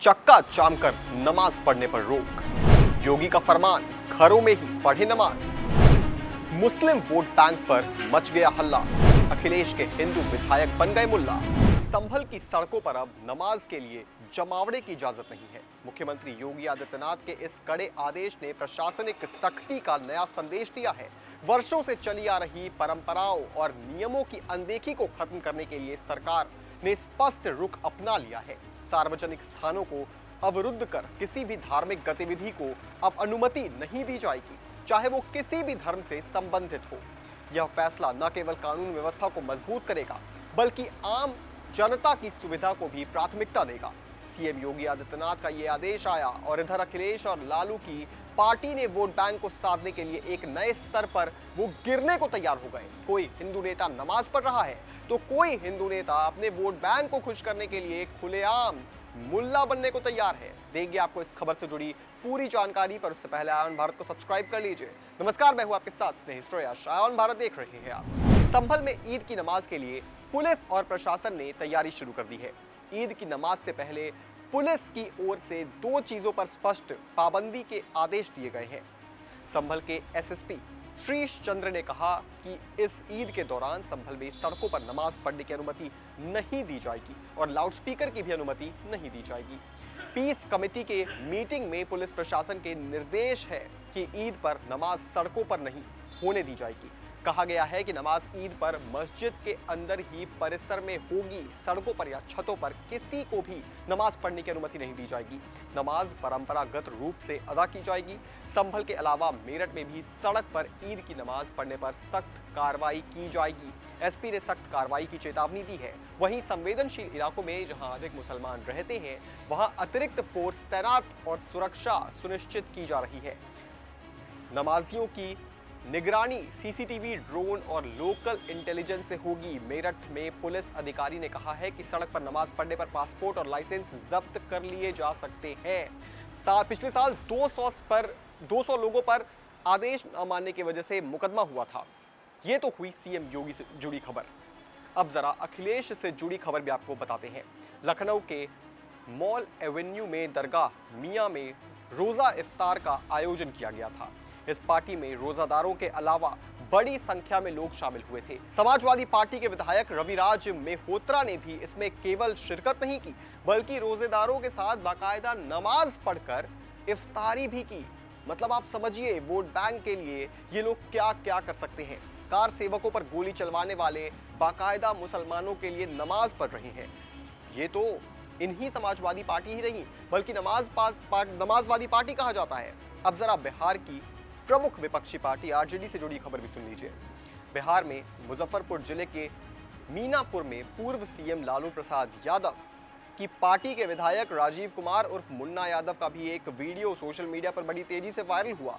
चक्का जाम कर नमाज पढ़ने पर रोक। योगी का फरमान, घरों में ही पढ़े नमाज। मुस्लिम वोट बैंक पर मच गया हल्ला। अखिलेश के हिंदू विधायक बन गए मुल्ला। संभल की सड़कों पर अब नमाज के लिए जमावड़े की इजाजत नहीं है। मुख्यमंत्री योगी आदित्यनाथ के इस कड़े आदेश ने प्रशासनिक सख्ती का नया संदेश दिया है। वर्षों से चली आ रही परंपराओं और नियमों की अनदेखी को खत्म करने के लिए सरकार ने स्पष्ट रुख अपना लिया है। सार्वजनिक स्थानों को अवरुद्ध कर किसी भी धार्मिक गतिविधि को अब अनुमति नहीं दी जाएगी, चाहे वो किसी भी धर्म से संबंधित हो। यह फैसला न केवल कानून व्यवस्था को मजबूत करेगा, बल्कि आम जनता की सुविधा को भी प्राथमिकता देगा। सीएम योगी आदित्यनाथ का ये आदेश आया और इधर अखिलेश और लालू की पार्टी ने वोट बैंक को साधने के लिए एक नए स्तर पर वो गिरने को तैयार हो गए। कोई हिंदू नेता नमाज पढ़ रहा है तो कोई हिंदू नेता अपने वोट बैंक को खुश करने के लिए खुलेआम मुल्ला बनने को तैयार है। देंगे आपको इस खबर से जुड़ी पूरी जानकारी, पर उससे पहले आयन भारत को सब्सक्राइब कर लीजिए। नमस्कार, मैं हूं आपके साथ स्नेहित। आयन भारत देख रहे हैं आप। संभल में ईद की नमाज के लिए पुलिस और प्रशासन ने तैयारी शुरू कर दी है। ईद की नमाज से पहले पुलिस की ओर से दो चीजों पर स्पष्ट पाबंदी के आदेश दिए गए हैं। संभल के एसएसपी श्रीश चंद्र ने कहा कि इस ईद के दौरान संभल में सड़कों पर नमाज पढ़ने की अनुमति नहीं दी जाएगी और लाउडस्पीकर की भी अनुमति नहीं दी जाएगी। पीस कमेटी के मीटिंग में पुलिस प्रशासन के निर्देश है कि ईद पर नमाज सड़कों पर नहीं होने दी जाएगी। कहा गया है कि नमाज ईद पर मस्जिद के अंदर ही परिसर में होगी। सड़कों पर या छतों पर किसी को भी नमाज पढ़ने की अनुमति नहीं दी जाएगी। नमाज परंपरागत रूप से अदा की जाएगी। संभल के अलावा मेरठ में भी सड़क पर ईद की नमाज पढ़ने पर सख्त कार्रवाई की जाएगी। एसपी ने सख्त कार्रवाई की चेतावनी दी है। वहीं संवेदनशील इलाकों में जहां अधिक मुसलमान रहते हैं, वहां अतिरिक्त फोर्स तैनात और सुरक्षा सुनिश्चित की जा रही है। नमाजियों की निगरानी सीसीटीवी, ड्रोन और लोकल इंटेलिजेंस से होगी। मेरठ में पुलिस अधिकारी ने कहा है कि सड़क पर नमाज पढ़ने पर पासपोर्ट और लाइसेंस जब्त कर लिए जा सकते हैं। पिछले साल 200 लोगों पर आदेश न मानने की वजह से मुकदमा हुआ था। ये तो हुई सीएम योगी से जुड़ी खबर। अब जरा अखिलेश से जुड़ी खबर भी आपको बताते हैं। लखनऊ के मॉल एवेन्यू में दरगाह मियां में रोजा इफ्तार का आयोजन किया गया था। इस पार्टी में रोजादारों के अलावा बड़ी संख्या में लोग शामिल हुए थे। समाजवादी पार्टी के विधायक रविराज मेहहोत्रा ने भी इसमें केवल शिरकत नहीं की, बल्कि रोजेदारों के साथ बाकायदा नमाज पढ़कर इफ्तारी भी की। मतलब आप समझिए वोट बैंक के लिए ये लोग क्या क्या कर सकते हैं। कार सेवकों पर गोली चलवाने वाले बाकायदा मुसलमानों के लिए नमाज पढ़ रहे हैं। ये तो इन्हीं समाजवादी पार्टी ही नहीं, बल्कि नमाजवादी पार्टी कहा जाता है। अब जरा बिहार की प्रमुख विपक्षी पार्टी आरजेडी से जुड़ी खबर भी सुन लीजिए। बिहार में मुजफ्फरपुर जिले के मीनापुर में पूर्व सीएम लालू प्रसाद यादव की पार्टी के विधायक राजीव कुमार उर्फ मुन्ना यादव का भी एक वीडियो सोशल मीडिया पर बड़ी तेजी से वायरल हुआ।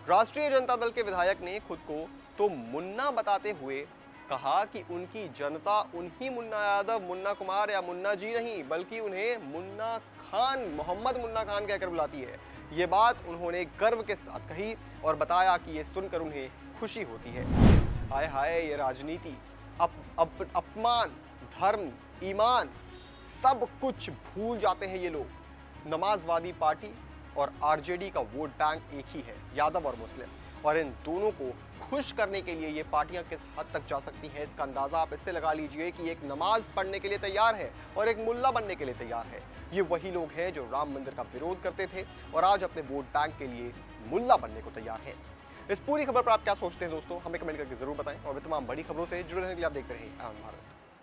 राष्ट्रीय जनता दल के विधायक ने खुद को तो मुन्ना बताते हुए कहा कि उनकी जनता उन्हीं मुन्ना यादव, मुन्ना कुमार या मुन्ना जी नहीं, बल्कि उन्हें मुन्ना खान, मोहम्मद मुन्ना खान कहकर बुलाती है। ये बात उन्होंने गर्व के साथ कही और बताया कि ये सुनकर उन्हें खुशी होती है। हाय हाय, ये राजनीति, अपमान, धर्म, ईमान सब कुछ भूल जाते हैं ये लोग। नमाजवादी पार्टी और आरजेडी का वोट बैंक एक ही है, यादव और मुस्लिम। और इन दोनों को खुश करने के लिए ये पार्टियां किस हद तक जा सकती हैं, इसका अंदाजा आप इससे लगा लीजिए कि एक नमाज पढ़ने के लिए तैयार है और एक मुल्ला बनने के लिए तैयार है। ये वही लोग हैं जो राम मंदिर का विरोध करते थे और आज अपने वोट बैंक के लिए मुल्ला बनने को तैयार हैं। इस पूरी खबर पर आप क्या सोचते हैं दोस्तों, हमें कमेंट करके जरूर बताएं और तमाम बड़ी खबरों से जुड़े रहने के लिए आप देखते रहें आयन भारत।